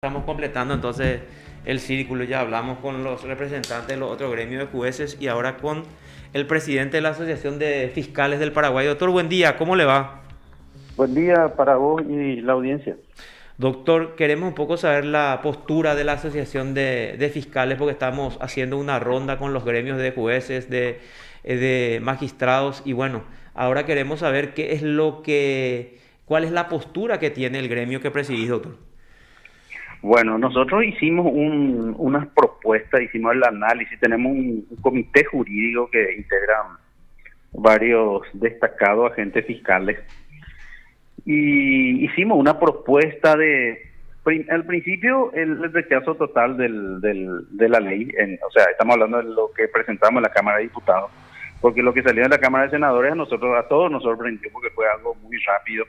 Estamos completando entonces el círculo. Ya hablamos con los representantes de los otros gremios de jueces y ahora con el presidente de la Asociación de Fiscales del Paraguay. Doctor, buen día, ¿cómo le va? Buen día para vos y la audiencia. Doctor, queremos un poco saber la postura de la Asociación de Fiscales porque estamos haciendo una ronda con los gremios de jueces, de magistrados y bueno, ahora queremos saber cuál es la postura que tiene el gremio que presidís, doctor. Bueno, nosotros hicimos unas propuestas, hicimos el análisis, tenemos un comité jurídico que integra varios destacados agentes fiscales y hicimos una propuesta al principio el rechazo total de la ley, o sea, estamos hablando de lo que presentamos en la Cámara de Diputados, porque lo que salió en la Cámara de Senadores a todos nos sorprendió porque fue algo muy rápido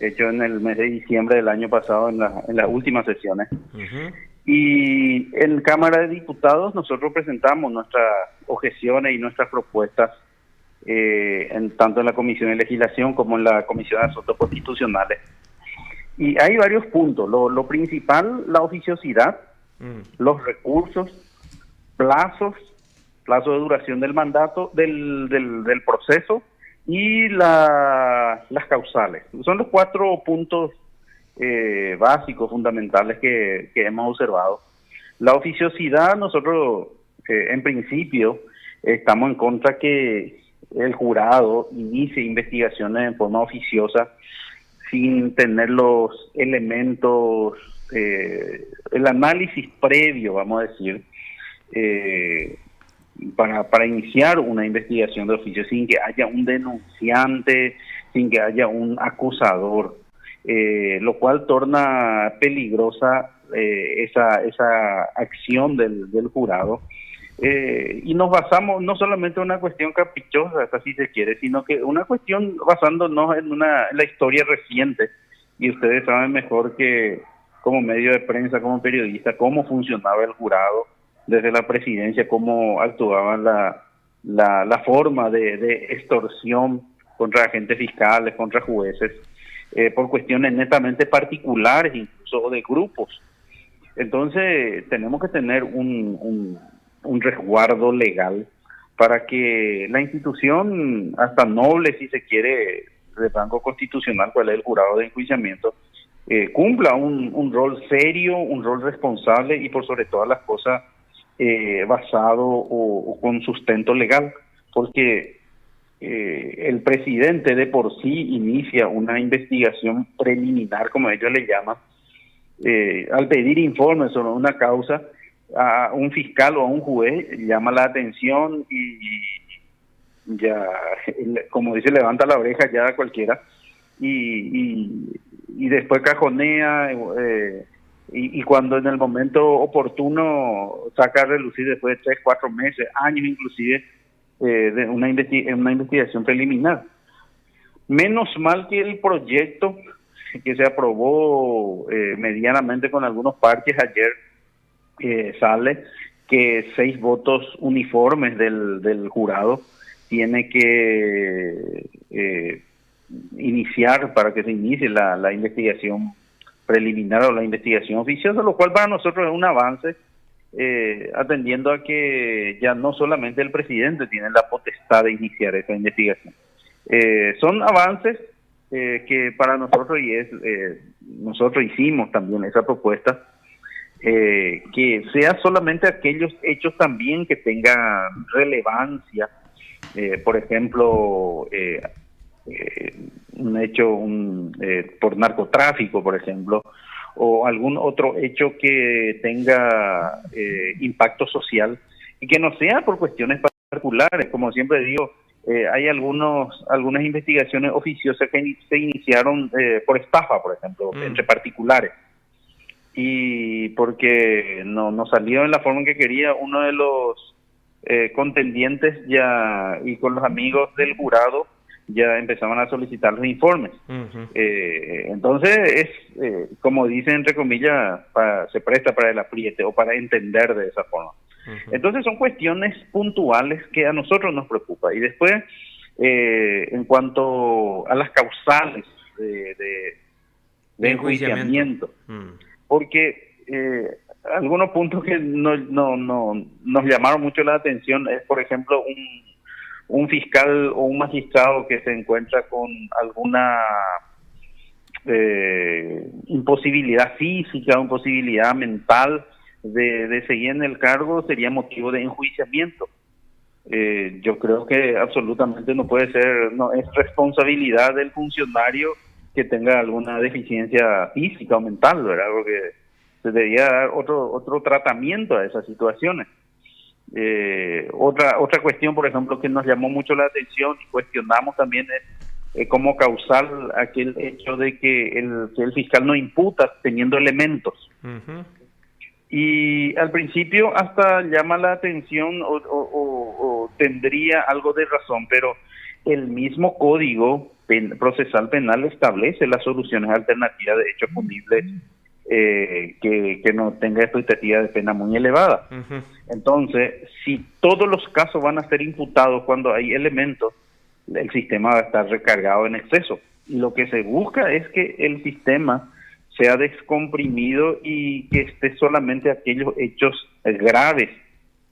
hecho en el mes de diciembre del año pasado en las últimas sesiones. Ujú. Y en Cámara de Diputados nosotros presentamos nuestras objeciones y nuestras propuestas, tanto en la Comisión de Legislación como en la Comisión de Asuntos Constitucionales. Y hay varios puntos. Lo principal, la oficiosidad, Mm. los recursos, plazos, plazo de duración del mandato, del proceso y las causales. Son los cuatro puntos básicos, fundamentales que hemos observado. La oficiosidad, nosotros en principio estamos en contra que el jurado inicie investigaciones en forma oficiosa sin tener los elementos, el análisis previo, vamos a decir, eh, para iniciar una investigación de oficio, sin que haya un denunciante, sin que haya un acusador, lo cual torna peligrosa esa acción del jurado. Y nos basamos no solamente en una cuestión caprichosa, hasta si se quiere, sino que una cuestión basándonos en la historia reciente. Y ustedes saben mejor que como medio de prensa, como periodista, cómo funcionaba el jurado desde la presidencia, cómo actuaba la forma de extorsión contra agentes fiscales, contra jueces, por cuestiones netamente particulares, incluso o de grupos. Entonces, tenemos que tener un resguardo legal para que la institución, hasta noble, si se quiere, de rango constitucional, cual es el jurado de enjuiciamiento, cumpla un rol serio, un rol responsable y por sobre todas las cosas basado o con sustento legal, porque el presidente de por sí inicia una investigación preliminar, como ellos le llaman, al pedir informes sobre una causa a un fiscal o a un juez, llama la atención y ya, como dice, levanta la oreja ya a cualquiera y después cajonea, y cuando en el momento oportuno saca a relucir después de 3, 4 meses, años inclusive, de una investigación preliminar. Menos mal que el proyecto que se aprobó medianamente con algunos parches ayer, sale que 6 votos uniformes del jurado tiene que iniciar para que se inicie la investigación preliminar o la investigación oficiosa, lo cual para nosotros es un avance, atendiendo a que ya no solamente el presidente tiene la potestad de iniciar esa investigación. Son avances que para nosotros, nosotros hicimos también esa propuesta, que sea solamente aquellos hechos también que tengan relevancia, por ejemplo, un hecho por narcotráfico, por ejemplo, o algún otro hecho que tenga impacto social y que no sea por cuestiones particulares. Como siempre digo, hay algunas investigaciones oficiosas que se iniciaron por estafa, por ejemplo, Mm. entre particulares, y porque no salió en la forma en que quería uno de los contendientes, ya, y con los amigos del jurado ya empezaban a solicitar los informes. Ujú. Entonces es, como dicen entre comillas, se presta para el apriete o para entender de esa forma. Ujú. Entonces son cuestiones puntuales que a nosotros nos preocupa. Y después, en cuanto a las causales de De enjuiciamiento. enjuiciamiento, Mm. porque algunos puntos que nos llamaron mucho la atención es, por ejemplo, un fiscal o un magistrado que se encuentra con alguna imposibilidad física, imposibilidad mental de seguir en el cargo, sería motivo de enjuiciamiento. Yo creo que absolutamente no puede ser, no es responsabilidad del funcionario que tenga alguna deficiencia física o mental, ¿verdad? Porque se debería dar otro tratamiento a esas situaciones. Otra cuestión, por ejemplo, que nos llamó mucho la atención y cuestionamos también es cómo causal aquel hecho de que el fiscal no imputa teniendo elementos. Ujú. Y al principio hasta llama la atención o tendría algo de razón, pero el mismo Código Procesal Penal establece las soluciones alternativas de hechos punibles que no tenga expectativa de pena muy elevada. Ujú. Entonces, si todos los casos van a ser imputados cuando hay elementos, el sistema va a estar recargado en exceso. Y lo que se busca es que el sistema sea descomprimido y que esté solamente aquellos hechos graves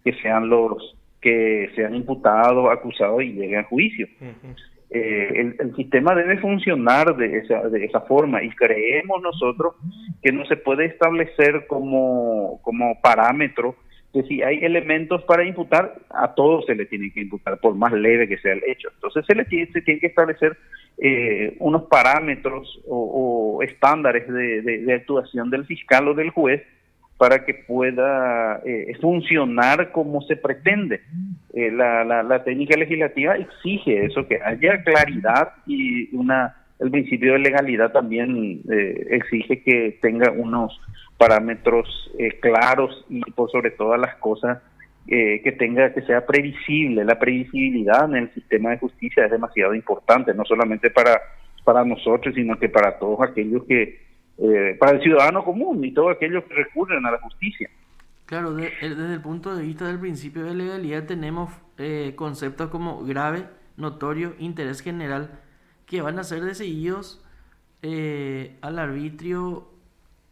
que sean los que sean imputados, acusados y lleguen a juicio. Ujú. El sistema debe funcionar de esa forma y creemos nosotros que no se puede establecer como parámetro que si hay elementos para imputar, a todos se le tiene que imputar, por más leve que sea el hecho. Entonces se tiene que establecer unos parámetros o estándares de actuación del fiscal o del juez para que pueda funcionar como se pretende. La técnica legislativa exige eso, que haya claridad, y el principio de legalidad también exige que tenga unos parámetros claros y por sobre todas las cosas que sea previsible. La previsibilidad en el sistema de justicia es demasiado importante, no solamente para nosotros, sino que para todos aquellos para el ciudadano común y todos aquellos que recurren a la justicia. Claro, desde el punto de vista del principio de legalidad tenemos conceptos como grave, notorio, interés general, que van a ser decididos al arbitrio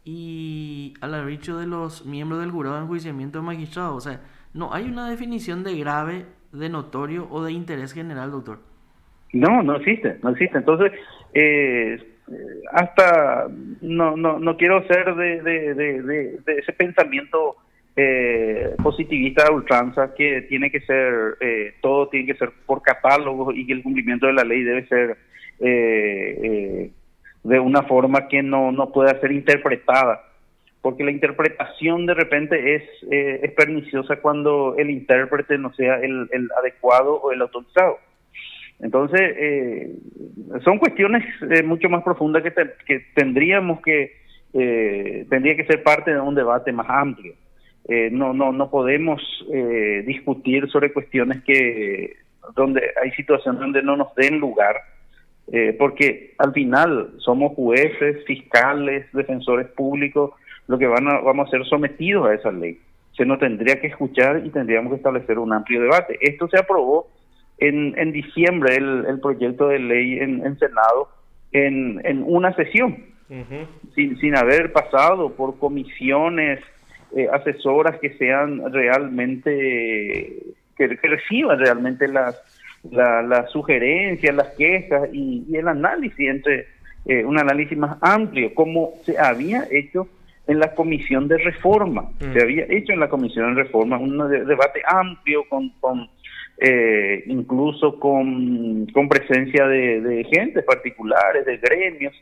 de los miembros del jurado de enjuiciamiento de magistrado. O sea, no hay una definición de grave, de notorio o de interés general, doctor. No existe. Entonces, hasta no quiero ser de ese pensamiento positivista de ultranza, que tiene que ser, todo tiene que ser por catálogo y que el cumplimiento de la ley debe ser de una forma que no pueda ser interpretada, porque la interpretación de repente es perniciosa cuando el intérprete no sea el adecuado o el autorizado. Entonces, son cuestiones mucho más profundas que tendría que ser parte de un debate más amplio. No podemos discutir sobre cuestiones donde hay situaciones donde no nos den lugar, porque al final somos jueces, fiscales, defensores públicos, lo que vamos a ser sometidos a esa ley. Se nos tendría que escuchar y tendríamos que establecer un amplio debate. Esto se aprobó en diciembre, el proyecto de ley en Senado, en una sesión, sin haber pasado por comisiones asesoras que sean realmente, que reciban realmente las sugerencias, las quejas y el análisis, un análisis más amplio, como se había hecho en la comisión de reforma. Se había hecho en la comisión de reforma un debate amplio incluso con presencia de gente particulares, de gremios,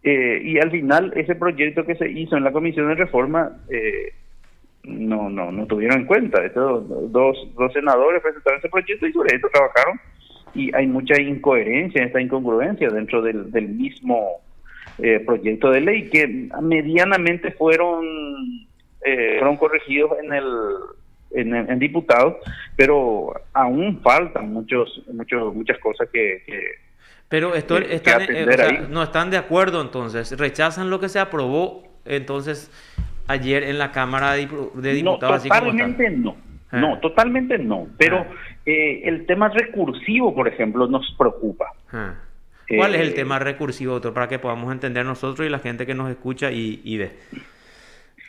y al final ese proyecto que se hizo en la comisión de reforma no tuvieron en cuenta. Estos dos senadores presentaron ese proyecto y sobre esto trabajaron, y hay mucha incoherencia, esta incongruencia dentro del mismo proyecto de ley, que medianamente fueron corregidos en diputados, pero aún faltan muchas cosas que Pero esto que atender ahí. no están de acuerdo, entonces rechazan lo que se aprobó entonces ayer en la Cámara de Diputados. Totalmente no, totalmente no, pero el tema recursivo, por ejemplo, nos preocupa. ¿Cuál es el tema recursivo, doctor, para que podamos entender nosotros y la gente que nos escucha y ve?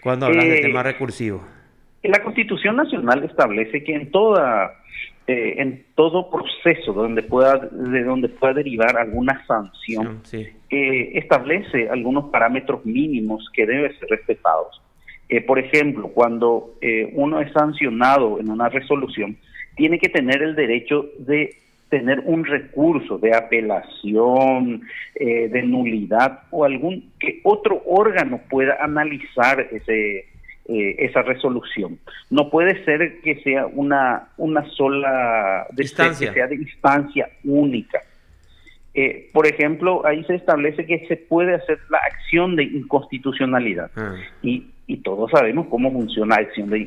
Cuando hablas de tema recursivo. La Constitución Nacional establece que en todo proceso de donde pueda derivar alguna sanción, Sí. establece algunos parámetros mínimos que deben ser respetados. Por ejemplo, cuando uno es sancionado en una resolución, tiene que tener el derecho de tener un recurso de apelación, de nulidad o algún que otro órgano pueda analizar esa resolución. No puede ser que sea una sola Instancia. que sea de instancia única. Por ejemplo, ahí se establece que se puede hacer la acción de inconstitucionalidad y todos sabemos cómo funciona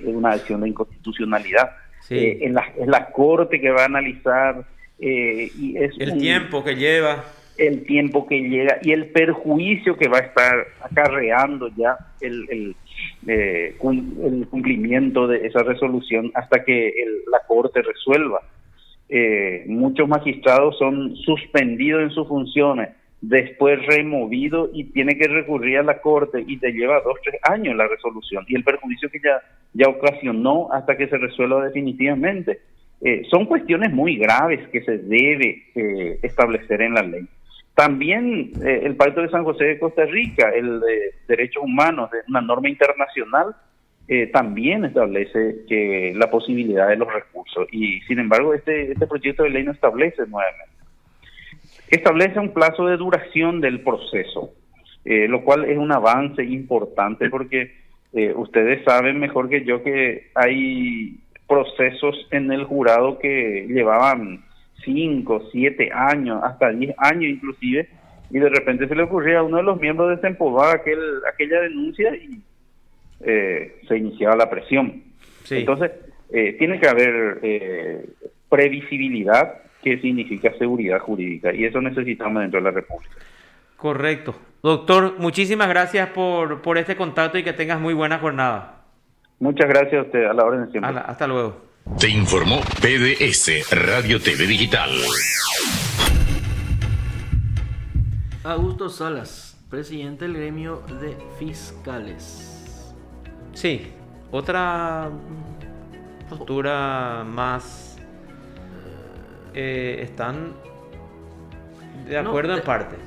una acción de inconstitucionalidad. Sí. Es la Corte que va a analizar y es el tiempo que lleva. El tiempo que llega y el perjuicio que va a estar acarreando ya el cumplimiento de esa resolución hasta que la Corte resuelva. Muchos magistrados son suspendidos en sus funciones, después removidos y tiene que recurrir a la Corte y te lleva 2 o 3 años la resolución y el perjuicio que ya ocasionó hasta que se resuelva definitivamente. Son cuestiones muy graves que se debe establecer en la ley. También el Pacto de San José de Costa Rica, el de Derechos Humanos, una norma internacional, también establece que la posibilidad de los recursos. Y sin embargo, este proyecto de ley no establece nuevamente. Establece un plazo de duración del proceso, lo cual es un avance importante porque ustedes saben mejor que yo que hay procesos en el jurado que llevaban 5, 7 años, hasta 10 años inclusive, y de repente se le ocurría a uno de los miembros desempolvar aquella denuncia y se iniciaba la presión. Sí. Entonces, tiene que haber previsibilidad, que significa seguridad jurídica, y eso necesitamos dentro de la República. Correcto. Doctor, muchísimas gracias por este contacto y que tengas muy buena jornada. Muchas gracias a usted, a la orden siempre. Hasta luego. Te informó PDS Radio TV Digital. Augusto Salas, presidente del gremio de fiscales. Sí, otra postura más... están de acuerdo en parte.